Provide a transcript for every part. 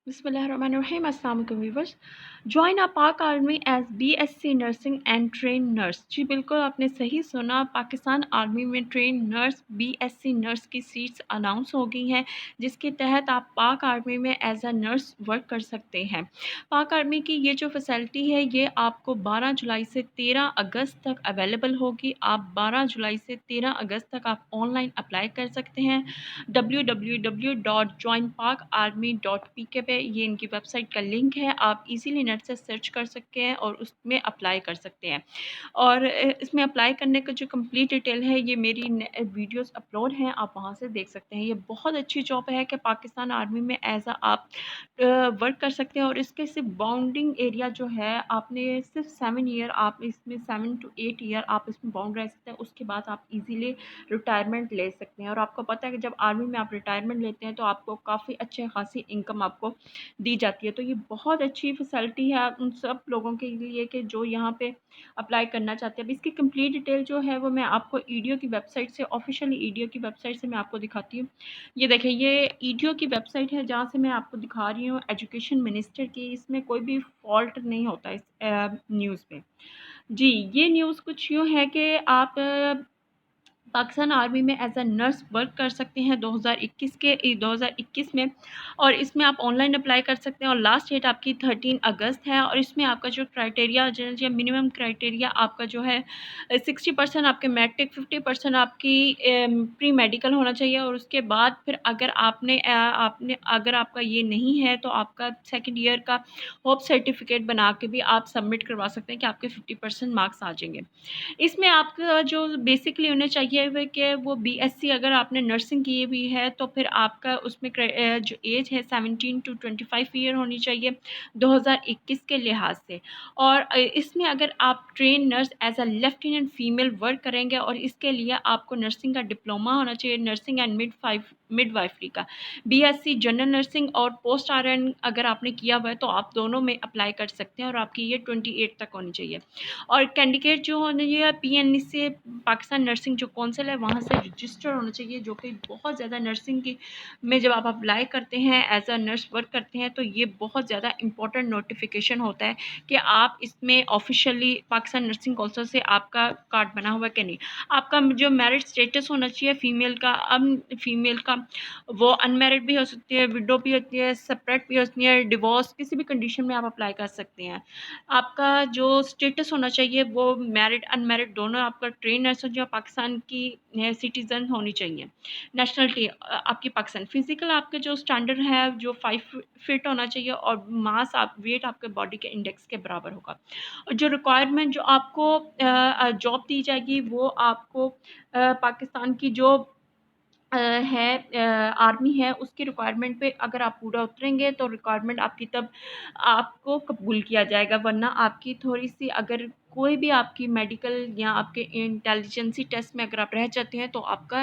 बिस्मिल्लाहिर्रहमानिर्रहीम। अस्सलाम वालेकुम viewers. Join a Pak army as BSc nursing and train nurse. जी बिल्कुल आपने सही सुना, पाकिस्तान आर्मी में ट्रेन नर्स बीएससी नर्स की सीट्स अनाउंस हो गई हैं, जिसके तहत आप पाक आर्मी में एज अ नर्स वर्क कर सकते हैं। पाक आर्मी की ये जो फैसिलिटी है ये आपको 12 जुलाई से 13 अगस्त तक अवेलेबल होगी। आप 12 जुलाई से 13 अगस्त तक आप ऑनलाइन अप्लाई कर सकते हैं। www.joinpakarmy.pk पे ये इनकी वेबसाइट का लिंक है। आप इजीली नेट से सर्च कर सकते हैं और उसमें अप्लाई कर सकते हैं। और इसमें अप्लाई करने का जो कंप्लीट डिटेल है ये मेरी वीडियोस अपलोड हैं, आप वहाँ से देख सकते हैं। ये बहुत अच्छी जॉब है कि पाकिस्तान आर्मी में एज अ आप वर्क कर सकते हैं। और इसके सिर्फ बाउंडिंग एरिया जो है, आपने सिर्फ 7 ईयर, आप इसमें 7 to 8 ईयर आप इसमें बाउंड रह सकते हैं। उसके बाद आप इजीली रिटायरमेंट ले सकते हैं। और आपको पता है कि जब आर्मी में आप रिटायरमेंट लेते हैं तो आपको काफ़ी अच्छे खासी इनकम आपको दी जाती है। तो ये बहुत अच्छी फैसिलिटी है उन सब लोगों के लिए कि जो यहाँ पे अप्लाई करना चाहते हैं। अब इसकी कंप्लीट डिटेल जो है वो मैं आपको ईडीओ की वेबसाइट से, ऑफिशियल ईडीओ की वेबसाइट से मैं आपको दिखाती हूँ। ये देखें, ये ईडीओ की वेबसाइट है जहाँ से मैं आपको दिखा रही हूँ, एजुकेशन मिनिस्टर की। इसमें कोई भी फॉल्ट नहीं होता इस न्यूज़ में। जी, ये न्यूज़ कुछ यूँ है कि आप पाकिस्तान आर्मी में एज अ नर्स वर्क कर सकते हैं 2021 में। और इसमें आप ऑनलाइन अप्लाई कर सकते हैं और लास्ट डेट आपकी 13 अगस्त है। और इसमें आपका जो क्राइटेरिया जो मिनिमम क्राइटेरिया आपका जो है 60% आपके मैट्रिक, 50% आपकी प्री मेडिकल होना चाहिए। और उसके बाद फिर अगर आपने अगर आपका ये नहीं है तो आपका सेकेंड ईयर का होप सर्टिफिकेट बना के भी आप सबमिट करवा सकते हैं कि आपके 50% मार्क्स आ जाएंगे। इसमें आपका जो बेसिकली होना चाहिए वो कि वो बीएससी अगर आपने नर्सिंग की हुई है तो फिर आपका उसमें जो एज है 17 to 25 ईयर होनी चाहिए 2021 के लिहाज से। और इसमें अगर आप train nurse as a lieutenant female work करेंगे और इसके लिए आपको नर्सिंग का डिप्लोमा होना चाहिए, नर्सिंग एंड मिडवाइफरी का, बीएससी जनरल नर्सिंग और पोस्ट आरएन अगर आपने किया हुआ है तो आप दोनों में अप्लाई कर सकते हैं। और आपकी ये 28 तक होनी चाहिए। और कैंडिडेट जो होना चाहिए पीएनई से, पाकिस्तान नर्सिंग जो काउंसिल है वहाँ से रजिस्टर होना चाहिए, जो कि बहुत ज़्यादा नर्सिंग की में जब आप अप्लाई करते हैं एज अ नर्स वर्क करते हैं तो ये बहुत ज़्यादा इंपॉर्टेंट नोटिफिकेशन होता है कि आप इसमें ऑफिशियली पाकिस्तान नर्सिंग काउंसिल से आपका कार्ड बना हुआ है कि नहीं। आपका जो मैरिड स्टेटस होना चाहिए फीमेल का वो अनमैरिड भी हो सकती है, विडो भी होती है, सेपरेट भी होती है, डिवोर्स, किसी भी कंडीशन में आप अप्लाई कर सकते हैं। आपका जो स्टेटस होना चाहिए वो मैरिड अनमैरिड दोनों, आपका ट्रेन नर्स जो पाकिस्तान की सिटीज़न होनी चाहिए। नेशनलिटी आपकी पाकिस्तान। फिजिकल आपका जो स्टैंडर्ड है जो 5 फीट होना चाहिए और मास आप वेट आपके बॉडी के इंडेक्स के बराबर होगा। और जो रिक्वायरमेंट जो आपको जॉब दी जाएगी वो आपको पाकिस्तान की जो आर्मी है उसकी रिक्वायरमेंट पे अगर आप पूरा उतरेंगे तो रिक्वायरमेंट आपकी तब आपको कबूल किया जाएगा। वरना आपकी थोड़ी सी अगर कोई भी आपकी मेडिकल या आपके इंटेलिजेंसी टेस्ट में अगर आप रह जाते हैं तो आपका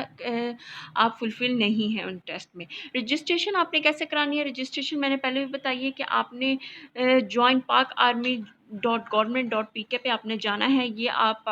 आप फुलफ़िल नहीं है उन टेस्ट में। रजिस्ट्रेशन आपने कैसे करानी है? रजिस्ट्रेशन मैंने पहले भी बताई है कि आपने जॉइन पाक आर्मी .gov.pk पे आपने जाना है। ये आप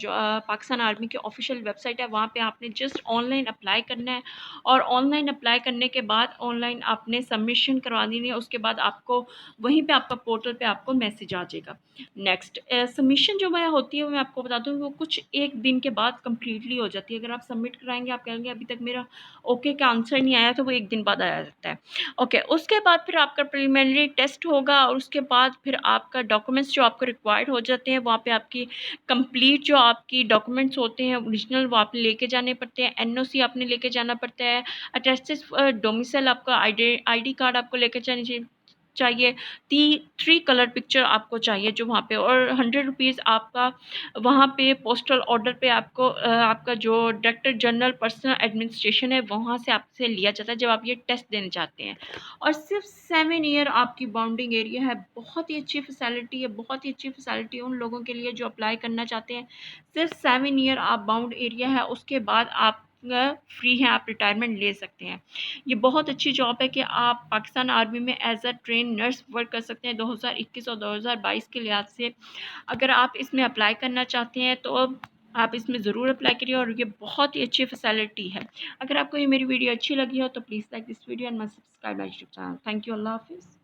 जो पाकिस्तान आर्मी की ऑफिशियल वेबसाइट है वहाँ पे आपने जस्ट ऑनलाइन अप्लाई करना है। और ऑनलाइन अप्लाई करने के बाद ऑनलाइन आपने सबमिशन करवा देनी है। उसके बाद आपको वहीं पे आपका पोर्टल पे आपको मैसेज आ जाएगा। नेक्स्ट सबमिशन जो मैं होती है वो मैं आपको बता दूँ, वो कुछ एक दिन के बाद कम्प्लीटली हो जाती है। अगर आप सबमिट कराएंगे, आप कहेंगे अभी तक मेरा ओके का आंसर नहीं आया, तो वो एक दिन बाद आया जाता है। ओके, उसके बाद फिर आपका प्रिलिमिनरी टेस्ट होगा और उसके बाद फिर आपका डॉक्यूमेंट्स जो आपको रिक्वायर्ड हो जाते हैं वहाँ पे आपकी कंप्लीट जो आपकी डॉक्यूमेंट्स होते हैं ओरिजिनल वो आपने लेके जाने पड़ते हैं। एनओसी आपने लेके जाना पड़ता है। अटेस्टेड डोमिसाइल आपका आईडी कार्ड आपको लेके जानी चाहिए। 3 कलर पिक्चर आपको चाहिए जो वहाँ पे, और 100 रुपीज़ आपका वहाँ पे पोस्टल ऑर्डर पे आपको आपका जो डायरेक्टर जनरल पर्सनल एडमिनिस्ट्रेशन है वहाँ से आपसे लिया जाता है जब आप ये टेस्ट देने जाते हैं। और सिर्फ 7 ईयर आपकी बाउंडिंग एरिया है। बहुत ही अच्छी फैसिलिटी है, बहुत ही अच्छी फैसिलिटी है उन लोगों के लिए जो अप्लाई करना चाहते हैं। सिर्फ 7 ईयर आप बाउंड एरिया है, उसके बाद आप फ्री हैं, आप रिटायरमेंट ले सकते हैं। ये बहुत अच्छी जॉब है कि आप पाकिस्तान आर्मी में as a train nurse work कर सकते हैं 2021 और 2022 के लिहाज से। अगर आप इसमें अप्लाई करना चाहते हैं तो आप इसमें ज़रूर अप्लाई करिए और ये बहुत ही अच्छी फैसिलिटी है। अगर आपको ये मेरी वीडियो अच्छी लगी हो तो please like this video and subscribe my YouTube channel. Thank you. अल्लाह हाफिज़।